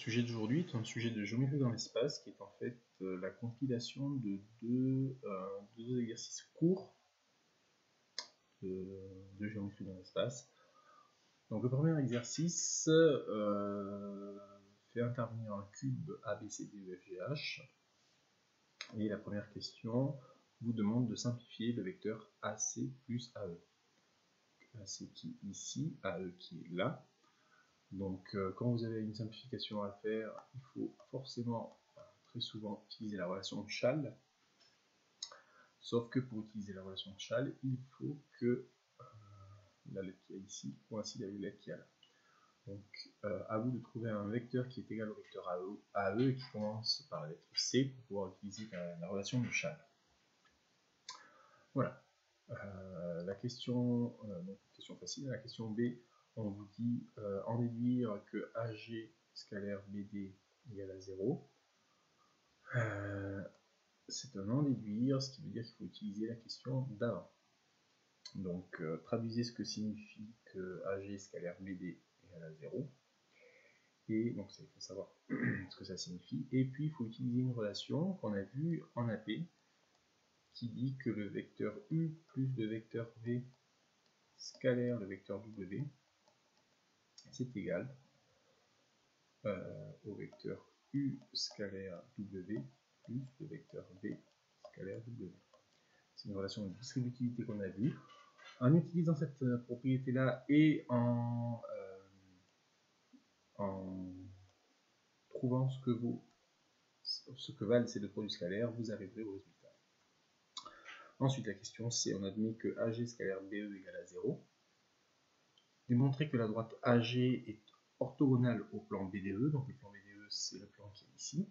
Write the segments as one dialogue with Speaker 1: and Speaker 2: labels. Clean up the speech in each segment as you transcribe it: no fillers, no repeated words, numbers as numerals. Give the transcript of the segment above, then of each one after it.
Speaker 1: sujet d'aujourd'hui est un sujet de géométrie dans l'espace qui est en fait la compilation de deux exercices courts de géométrie dans l'espace. Donc le premier exercice fait intervenir un cube A, B, C, D, E, F, G, H. Et la première question vous demande de simplifier le vecteur AC plus AE. AC qui est ici, AE qui est là. Donc quand vous avez une simplification à faire, il faut forcément, très souvent, utiliser la relation de Schall. Sauf que pour utiliser la relation de Schall, il faut que la lettre qu'il y a ici coïncide avec la lettre qu'il y a là. Donc à vous de trouver un vecteur qui est égal au vecteur AE et qui commence par la lettre C pour pouvoir utiliser la relation de Schall. Voilà. La question, donc question facile, la question B, on vous dit en déduire que AG scalaire BD égale à 0. C'est un en déduire, ce qui veut dire qu'il faut utiliser la question d'avant. Donc traduisez ce que signifie que AG scalaire BD égale à 0. Et donc il faut savoir ce que ça signifie. Et puis il faut utiliser une relation qu'on a vue en AP qui dit que le vecteur U plus le vecteur V scalaire le vecteur W, c'est égal au vecteur U scalaire W plus le vecteur V scalaire W. C'est une relation de distributivité qu'on a vue. En utilisant cette propriété-là et en trouvant ce que valent ces deux produits scalaires, vous arriverez au résultat. Ensuite, la question c'est, on admet que AG scalaire BE égale à 0. Démontrer que la droite AG est orthogonale au plan BDE. Donc le plan BDE, c'est le plan qui est ici.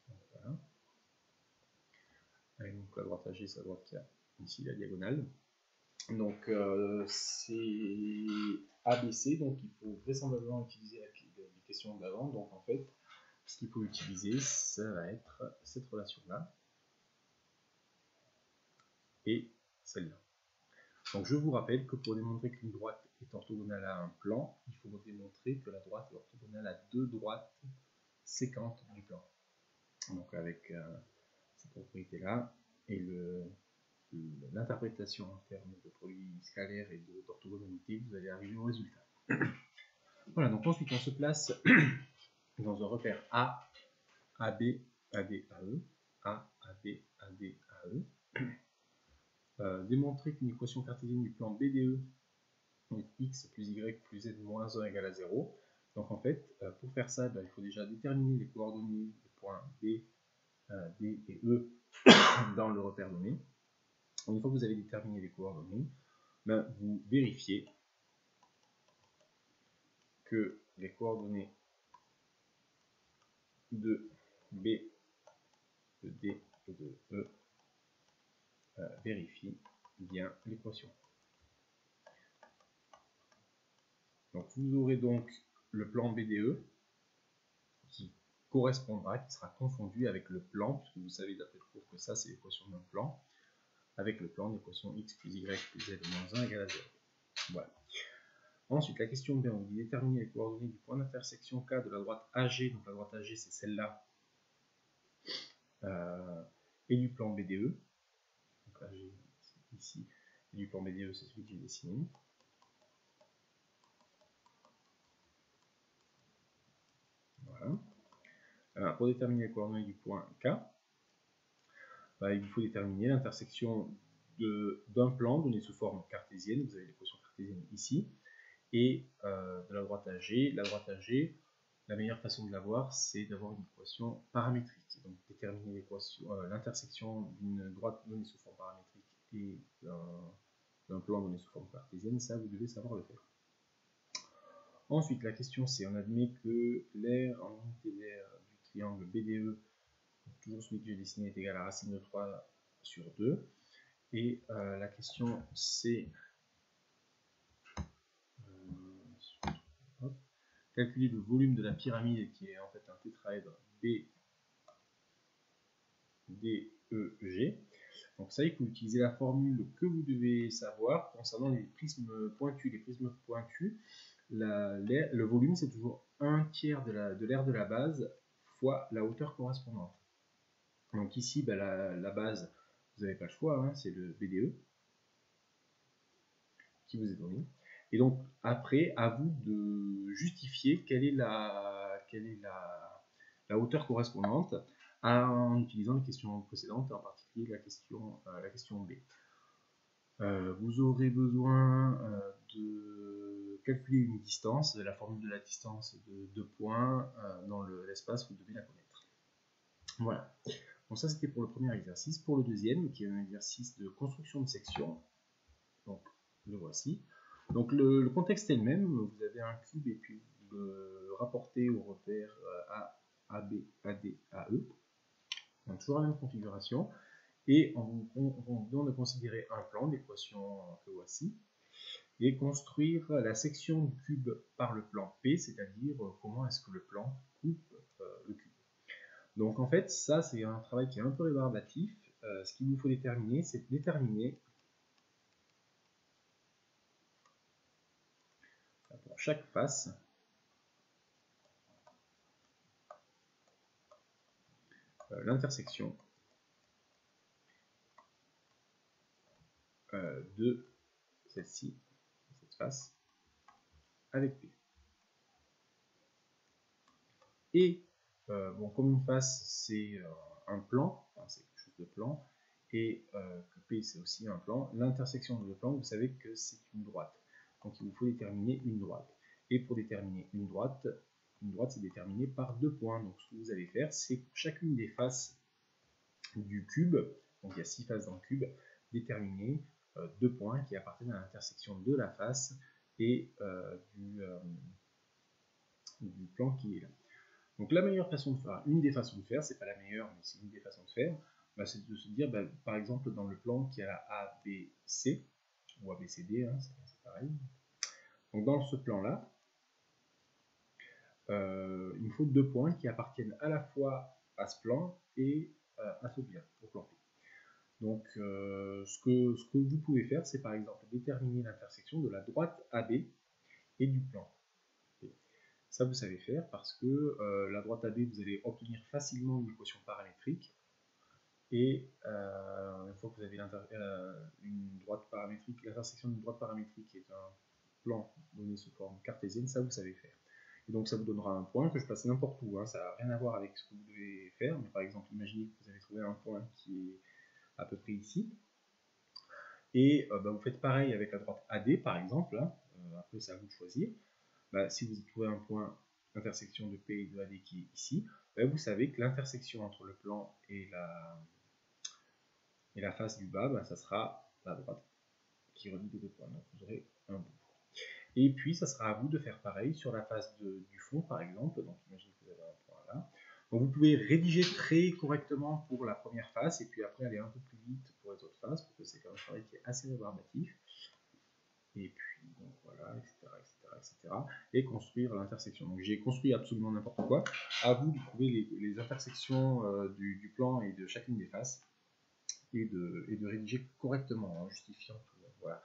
Speaker 1: Donc, voilà. Et donc la droite AG, c'est la droite qui a ici la diagonale. Donc c'est ABC, donc il faut vraisemblablement utiliser la question d'avant. Donc en fait, ce qu'il faut utiliser, ça va être cette relation-là et celle-là. Donc je vous rappelle que pour démontrer qu'une droite est orthogonale à un plan, il faut démontrer que la droite est orthogonale à deux droites séquentes du plan. Donc avec cette propriété-là et l'interprétation en termes de produits scalaires et d'orthogonalité, vous allez arriver au résultat. Voilà, donc ensuite on se place dans un repère A, AB, AD, AE, A, AB, AD, AE. Démontrer qu'une équation cartésienne du plan BDE est x plus y plus z moins 1 égale à 0. Donc en fait, pour faire ça, il faut déjà déterminer les coordonnées des points B, D et E dans le repère donné. Une fois que vous avez déterminé les coordonnées, vous vérifiez que les coordonnées de B, de D et de E vérifient bien l'équation. Donc vous aurez donc le plan BDE qui correspondra, qui sera confondu avec le plan, puisque vous savez d'après le cours que ça c'est l'équation d'un plan, avec le plan d'équation x plus y plus z moins 1 égale à 0. Voilà. Ensuite, la question B, on dit déterminer les coordonnées du point d'intersection K de la droite AG, donc la droite AG c'est celle-là, et du plan BDE, donc AG c'est ici, et du plan BDE c'est celui que j'ai dessiné. Voilà. Pour déterminer les coordonnées du point K, il faut déterminer l'intersection d'un plan donné sous forme cartésienne, vous avez l'équation cartésienne ici, et de la droite AG. La droite AG, la meilleure façon de l'avoir, c'est d'avoir une équation paramétrique. Donc déterminer l'intersection d'une droite donnée sous forme paramétrique et d'un plan donné sous forme cartésienne, ça vous devez savoir le faire. Ensuite, la question c'est, on admet que l'aire en unité d'aire du triangle BDE, toujours celui que j'ai dessiné, est égal à racine de 3 sur 2. Et la question c'est calculer le volume de la pyramide qui est en fait un tétraèdre BDEG. Donc ça, il faut utiliser la formule que vous devez savoir concernant les prismes pointus. Les prismes pointus, le volume, c'est toujours 1/3 de l'aire de la base fois la hauteur correspondante. Donc ici, ben, la base, vous n'avez pas le choix, hein, c'est le BDE qui vous est donné. Et donc après, à vous de justifier quelle est la hauteur correspondante en utilisant les questions précédentes, en particulier la question B. Vous aurez besoin de calculer une distance, la formule de la distance de 2 points dans l'espace, vous devez la connaître. Voilà. Donc ça c'était pour le premier exercice. Pour le deuxième, qui est un exercice de construction de section, donc le voici. Donc le contexte est le même, vous avez un cube et puis vous le rapportez au repère A, AB, AD, AE. Donc toujours la même configuration. Et on vous demande de considérer un plan d'équation que voici et construire la section du cube par le plan P, c'est-à-dire comment est-ce que le plan coupe le cube. Donc en fait, ça c'est un travail qui est un peu rébarbatif. Ce qu'il vous faut déterminer, c'est déterminer pour chaque face l'intersection de celle-ci, cette face, avec P. Et bon, comme une face c'est un plan, enfin, c'est quelque chose de plan, et que P c'est aussi un plan, l'intersection de deux plans, vous savez que c'est une droite. Donc il vous faut déterminer une droite. Et pour déterminer une droite c'est déterminé par 2 points. Donc ce que vous allez faire, c'est pour chacune des faces du cube, donc il y a 6 faces dans le cube, déterminer 2 points qui appartiennent à l'intersection de la face et du plan qui est là. Donc la meilleure façon de faire, une des façons de faire, c'est pas la meilleure, mais c'est une des façons de faire, bah, c'est de se dire, bah, par exemple, dans le plan qui a la ABC, ou ABCD, hein, c'est pareil. Donc dans ce plan-là, il me faut 2 points qui appartiennent à la fois à ce plan et à ce bien, au plan P. Donc ce que vous pouvez faire, c'est par exemple déterminer l'intersection de la droite AB et du plan P. Ça vous savez faire parce que la droite AB, vous allez obtenir facilement une équation paramétrique. Et une fois que vous avez une droite paramétrique, l'intersection d'une droite paramétrique est un plan donné sous forme cartésienne, ça vous savez faire. Et donc ça vous donnera un point que je place n'importe où, hein, ça n'a rien à voir avec ce que vous devez faire, mais par exemple, imaginez que vous avez trouvé un point qui est à peu près ici, et bah, vous faites pareil avec la droite AD par exemple, hein, après c'est à vous de choisir. Bah, si vous trouvez un point intersection de P et de AD qui est ici, bah, vous savez que l'intersection entre le plan et la face du bas, bah, ça sera la droite qui relie les 2 points. Donc vous aurez un bout. Et puis ça sera à vous de faire pareil sur la face du fond par exemple. Donc imaginez que vous avez un point là. Donc vous pouvez rédiger très correctement pour la première face et puis après aller un peu plus vite pour les autres faces, parce que c'est quand même un travail qui est assez rébarbatif. Et puis donc voilà, etc. Et construire l'intersection. Donc j'ai construit absolument n'importe quoi. À vous de trouver les intersections du plan et de chacune des faces et de rédiger correctement en justifiant tout. Voilà.